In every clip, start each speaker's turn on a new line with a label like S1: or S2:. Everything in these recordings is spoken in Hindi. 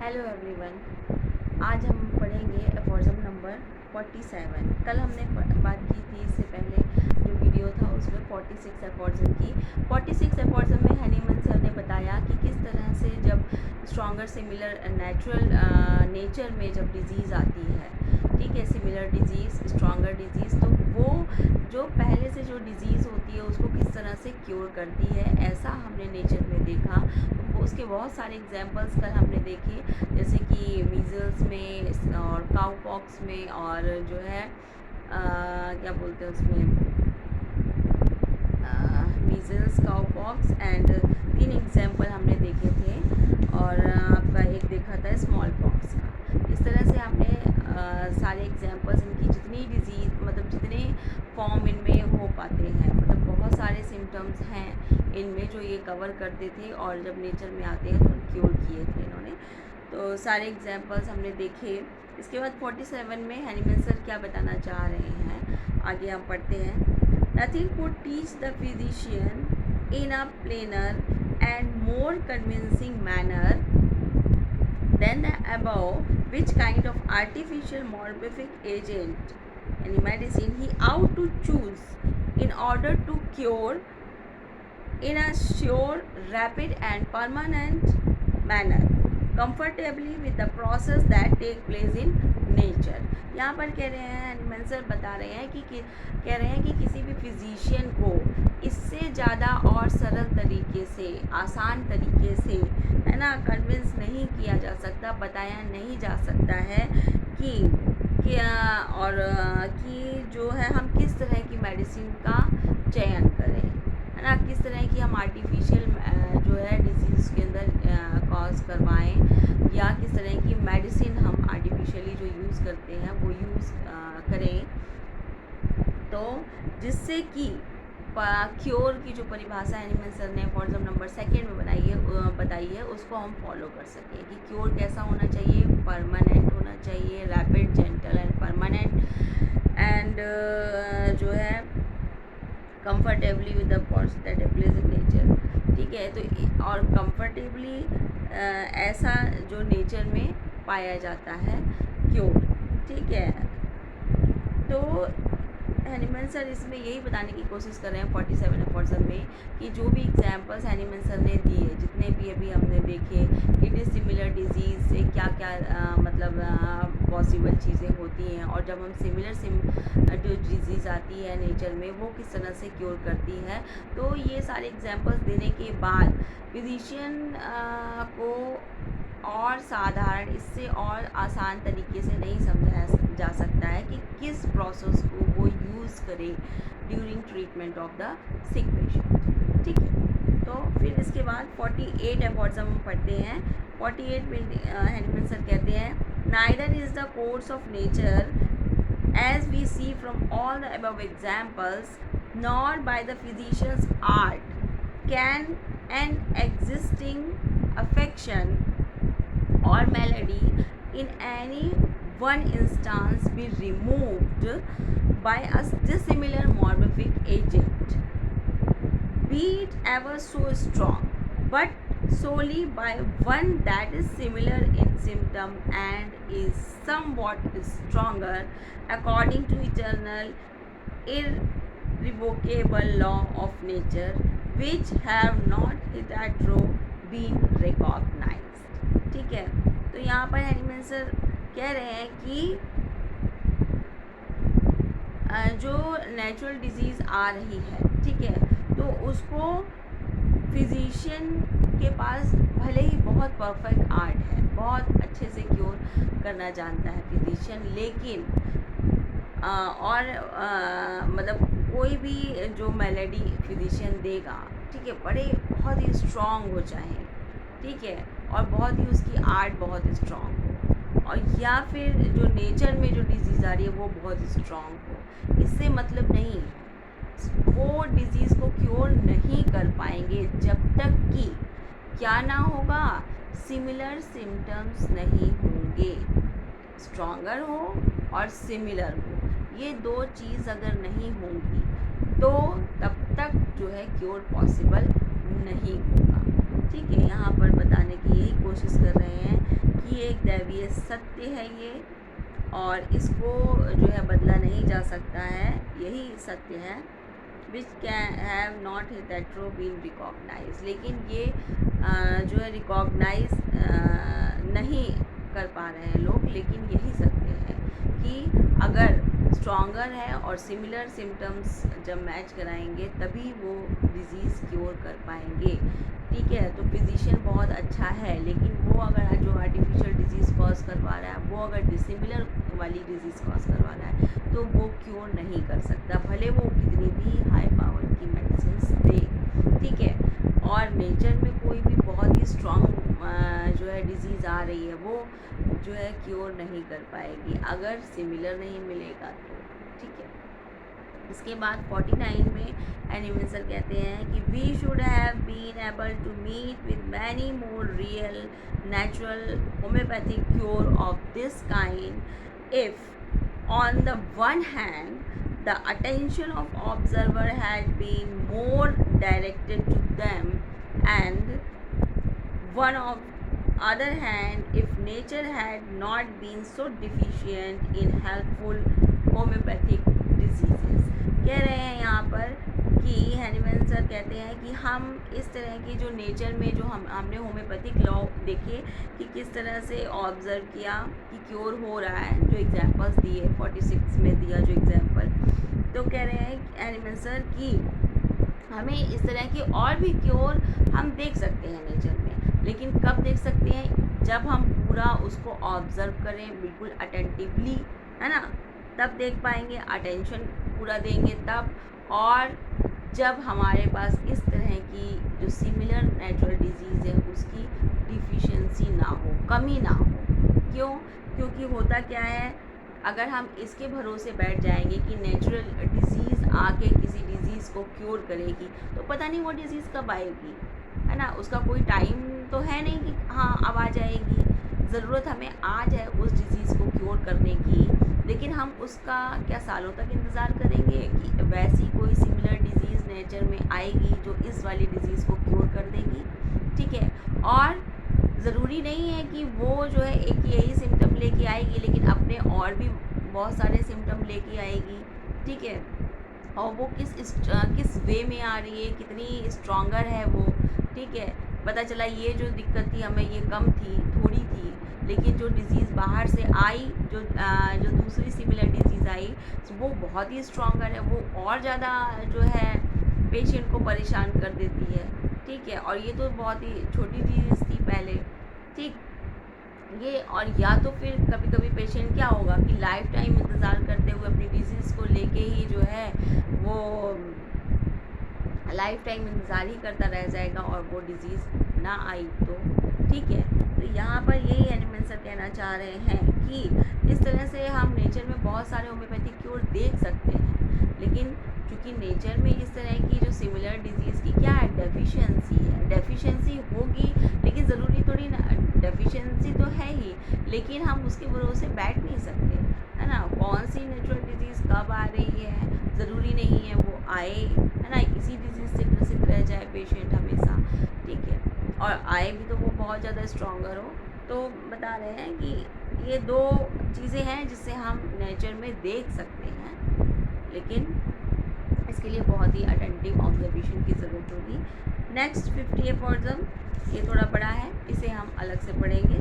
S1: Hello everyone. आज हम पढ़ेंगे एफोरिज्म नंबर 47। कल हमने बात की थी, इससे पहले जो वीडियो था उसमें 46 एफोरिज्म की। 46 एफोरिज्म में हनीमन सर ने बताया कि किस तरह से जब स्ट्रॉन्गर सिमिलर नेचर में जब डिजीज़ आती है, ठीक है, सिमिलर डिजीज़ स्ट्रॉन्गर डिजीज़, तो वो जो पहले से जो डिजीज़ होती है उसको किस तरह से क्योर करती है, ऐसा हमने नेचर में देखा। तो उसके बहुत सारे एग्जांपल्स कल हमने देखे, जैसे कि मीज़ल्स में और काउ पॉक्स में, और जो है क्या बोलते हैं उसमें, measles, cow pox and 3 example हमने देखे थे। और आपका एक देखा था स्मॉल पॉक्स का। इस तरह से हमने सारे एग्जांपल्स, इनकी जितनी डिजीज़, मतलब जितने फॉर्म इनमें हो पाते हैं, मतलब बहुत सारे सिम्टम्स हैं इनमें जो ये कवर करते थे, और जब नेचर में आते हैं तो क्योर किए थे इन्होंने। तो सारे एग्जांपल्स हमने देखे। इसके बाद 47 में हनीमन सर क्या बताना चाह रहे हैं, आगे हम पढ़ते हैं। Nothing could teach the physician in a plainer and more convincing manner than the above which kind of artificial morbific agent any medicine he ought to choose in order to cure in a sure, rapid and permanent manner comfortably with the process that take place in nature। यहाँ पर कह रहे हैं, हनीमन सर बता रहे हैं कि कह रहे हैं कि किसी भी फिजिशियन को इससे ज़्यादा और सरल तरीके से, आसान तरीके से, है ना, कन्विंस नहीं किया जा सकता, बताया नहीं जा सकता है कि क्या और कि जो है हम किस तरह की मेडिसिन का चयन करें, है ना, किस तरह की हम आर्टिफिशियल जो है डिजीज़ के अंदर कॉज करवाएं, या किस तरह की मेडिसिन हम आर्टिफिशियली जो यूज़ करते हैं वो यूज़ करें, तो जिससे कि क्योर की जो परिभाषा हनीमन सर ने एफोरिज्म नंबर 2 में बताई है उसको हम फॉलो कर सकें कि क्योर कैसा होना चाहिए, परमानेंट होना चाहिए, rapid, gentle and permanent, and जो है comfortably with the pots that place in nature, ठीक है। तो और कंफर्टेबली ऐसा जो नेचर में पाया जाता है क्योर, ठीक है। तो हनीमन सर इसमें यही बताने की कोशिश कर रहे हैं 47 एफोरिज्म में कि जो भी एग्जांपल्स हनीमन सर ने दिए, जितने भी अभी हमने देखे कि डिसिमिलर डिजीज़ से क्या क्या मतलब पॉसिबल चीज़ें होती हैं, और जब हम सिमिलर जो डिजीज़ आती है नेचर में वो किस तरह से क्योर करती है। तो ये सारे एग्जांपल्स देने के बाद फिजिशियन को और साधारण, इससे और आसान तरीके से नहीं समझाया जा सकता है कि किस प्रोसेस को वो यूज़ करे during treatment of the sick patient, ठीक है। तो फिर इसके बाद 48 एफोरिज्म पढ़ते हैं। 48 में हनीमन सर कहते हैं, neither is the course of nature as we see from all the above examples, nor by the physician's art can an existing affection or malady in any one instance be removed by a dissimilar morbific agent, be it ever so strong, but solely by one that is similar in symptom and is somewhat stronger according to eternal irrevocable law of nature which have not hitherto been recognized, ठीक है। तो यहाँ पर हनीमन सर कह रहे हैं कि जो नेचुरल डिजीज़ आ रही है, ठीक है, तो उसको फिजिशियन के पास भले ही बहुत परफेक्ट आर्ट है, बहुत अच्छे से क्योर करना जानता है फिजिशियन, लेकिन मतलब कोई भी जो मेलेडी फिजिशियन देगा, ठीक है, बड़े बहुत ही स्ट्रॉन्ग हो चाहे, ठीक है, और बहुत ही उसकी आर्ट बहुत स्ट्रॉन्ग हो, और या फिर जो नेचर में जो डिजीज़ आ रही है वो बहुत स्ट्रॉन्ग हो, इससे मतलब नहीं है, वो डिज़ीज़ को क्योर नहीं कर पाएंगे जब तक कि क्या ना होगा, सिमिलर सिम्टम्स नहीं होंगे, स्ट्रॉन्गर हो और सिमिलर हो, ये दो चीज़ अगर नहीं होंगी तो तब तक जो है क्योर पॉसिबल नहीं होगा, ठीक है। यहाँ पर बताने की यही कोशिश कर रहे हैं कि ये सत्य है ये, और इसको जो है बदला नहीं जा सकता है, यही सत्य है। Which can have not hitherto been recognise, लेकिन ये जो है रिकॉग्नाइज नहीं कर पा रहे हैं लोग, लेकिन यही सत्य है कि अगर स्ट्रॉन्गर है और सिमिलर सिम्टम्स जब मैच कराएंगे तभी वो डिज़ीज़ क्योर कर पाएंगे। ठीक है, तो फिजिशियन बहुत अच्छा है, लेकिन वो अगर जो आर्टिफिशियल डिजीज़ कॉज करवा रहा है, वो अगर डिसिमिलर वाली डिजीज़ कॉज करवा रहा है, तो वो क्योर नहीं कर सकता, भले वो कितनी भी हाई पावर की मेडिसिन दे। ठीक है, और नेचर में कोई भी बहुत ही स्ट्रॉन्ग जो है डिजीज़ आ रही है, वो जो है क्योर नहीं कर पाएगी अगर सिमिलर नहीं मिलेगा तो। ठीक है, इसके बाद 49 में एनिमल सर कहते हैं कि we should have been able to meet with many more real natural homoeopathic cure of this kind if on the one hand the attention of observer had been more directed to them and one of other hand if nature had not been so deficient in helpful homeopathic diseases। कह रहे हैं यहाँ पर कि हैनिमैन सर कहते हैं कि हम इस तरह की जो नेचर में जो हमने होम्योपैथिक लॉ देखे कि किस तरह से ऑब्ज़र्व किया कि क्योर हो रहा है, जो एग्जांपल्स दिए 46 में दिया जो एग्जांपल, तो कह रहे हैं हैनिमैन सर कि हमें इस तरह के और भी क्योर हम देख सकते हैं नेचर में, लेकिन कब देख सकते हैं, जब हम पूरा उसको ऑब्ज़र्व करें बिल्कुल अटेंटिवली, है ना, तब देख पाएंगे, अटेंशन पूरा देंगे तब, और जब हमारे पास इस तरह की जो सिमिलर नेचुरल डिजीज़ है उसकी डिफिशिएंसी ना हो, कमी ना हो। क्यों? क्योंकि होता क्या है, अगर हम इसके भरोसे बैठ जाएंगे कि नेचुरल डिज़ीज़ आके किसी डिज़ीज़ को क्योर करेगी, तो पता नहीं वो डिज़ीज़ कब आएगी, है ना, उसका कोई टाइम तो है नहीं कि हाँ अब आ जाएगी। ज़रूरत हमें आज है उस डिज़ीज़ को क्योर करने की, लेकिन हम उसका क्या सालों तक इंतज़ार करेंगे कि वैसी कोई सिमिलर डिज़ीज़ नेचर में आएगी जो इस वाली डिज़ीज़ को क्योर कर देगी। ठीक है, और ज़रूरी नहीं है कि वो जो है एक यही सिम्टम लेके आएगी, लेकिन अपने और भी बहुत सारे सिम्टम लेके आएगी। ठीक है, और वो किस वे में आ रही है, कितनी स्ट्रॉन्गर है वो। ठीक है, पता चला ये जो दिक्कत थी हमें ये कम थी, थोड़ी थी, लेकिन जो डिज़ीज़ बाहर से आई, जो दूसरी सिमिलर डिज़ीज़ आई, वो बहुत ही स्ट्रॉन्गर है, वो और ज़्यादा जो है पेशेंट को परेशान कर देती है। ठीक है, और ये तो बहुत ही छोटी डिज़ीज़ थी पहले। ठीक, ये और या तो फिर कभी कभी पेशेंट क्या होगा कि लाइफ टाइम इंतज़ार करते हुए अपनी डिजीज़ को लेके ही जो है वो लाइफ टाइम इंतज़ार ही करता रह जाएगा और वो डिज़ीज़ ना आई तो। ठीक है, तो यहाँ पर यही एनिमल सर कहना चाह रहे हैं कि इस तरह से हम नेचर में बहुत सारे होम्योपैथिक क्योर देख सकते हैं, लेकिन क्योंकि नेचर में इस तरह की जो सिमिलर डिजीज़ की क्या है, डेफिशिएंसी है, डेफिशिएंसी होगी, लेकिन ज़रूरी थोड़ी ना, डेफिशिएंसी तो है ही, लेकिन हम उसके भरोसे बैठ नहीं सकते, है ना, कौन सी नेचुरल डिजीज़ कब आ रही है, ज़रूरी नहीं है वो आए, है ना, इसी डिजीज़ से ग्रसित रह जाए पेशेंट हमेशा। ठीक है, और आए भी तो वो बहुत ज़्यादा स्ट्रॉन्गर हो। तो बता रहे हैं कि ये दो चीज़ें हैं जिससे हम नेचर में देख सकते हैं, लेकिन इसके लिए बहुत ही अटेंटिव ऑब्जर्वेशन की ज़रूरत होगी। नेक्स्ट 50 एफॉर्ज़म, ये थोड़ा बड़ा है, इसे हम अलग से पढ़ेंगे।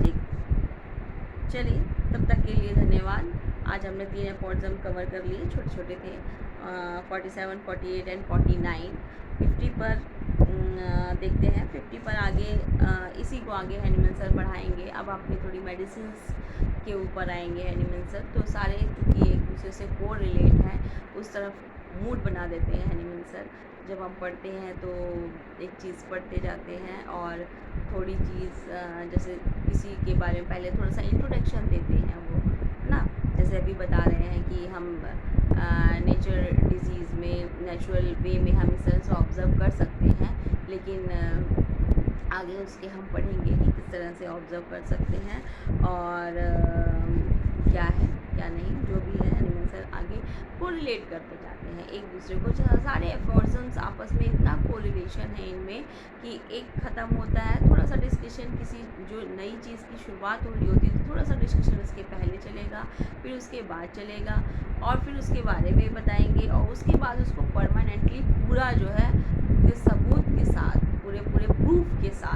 S1: ठीक, चलिए तब तक के लिए धन्यवाद। आज हमने 3 एफॉर्ज़म कवर कर लिए, छोटे छोटे थे, 47, 48 एंड 49। 50 पर देखते हैं, 50 पर आगे इसी को आगे हैनिमैन सर पढ़ाएंगे। अब अपनी थोड़ी मेडिसिन के ऊपर आएंगे हैनिमैन सर, तो सारे क्योंकि एक दूसरे से को रिलेट हैं, उस तरफ मूड बना देते हैं हैनिमैन सर। जब हम पढ़ते हैं तो एक चीज़ पढ़ते जाते हैं और थोड़ी चीज़ जैसे किसी के बारे में पहले थोड़ा सा इंट्रोडक्शन देते हैं वो, है ना, जैसे अभी बता रहे हैं कि हम नेचर डिजीज़ में नेचुरल वे में हम इस तरह से ऑब्ज़र्व कर सकते हैं, लेकिन आगे उसके हम पढ़ेंगे कि किस तरह से ऑब्ज़र्व कर सकते हैं और क्या है क्या नहीं, जो भी है हनीमैन सर आगे कोरिलेट करते जाते हैं एक दूसरे को। सारे एफर्जन्स आपस में इतना कोरिलेशन है इनमें कि एक ख़त्म होता है, थोड़ा सा डिस्कशन किसी जो नई चीज़ की शुरुआत हो रही होती है तो थोड़ा सा डिस्कशन उसके पहले चलेगा, फिर उसके बाद चलेगा, और फिर उसके बारे में बताएंगे, और उसके बाद उसको परमानेंटली पूरा जो है सबूत के साथ, पूरे पूरे प्रूफ के साथ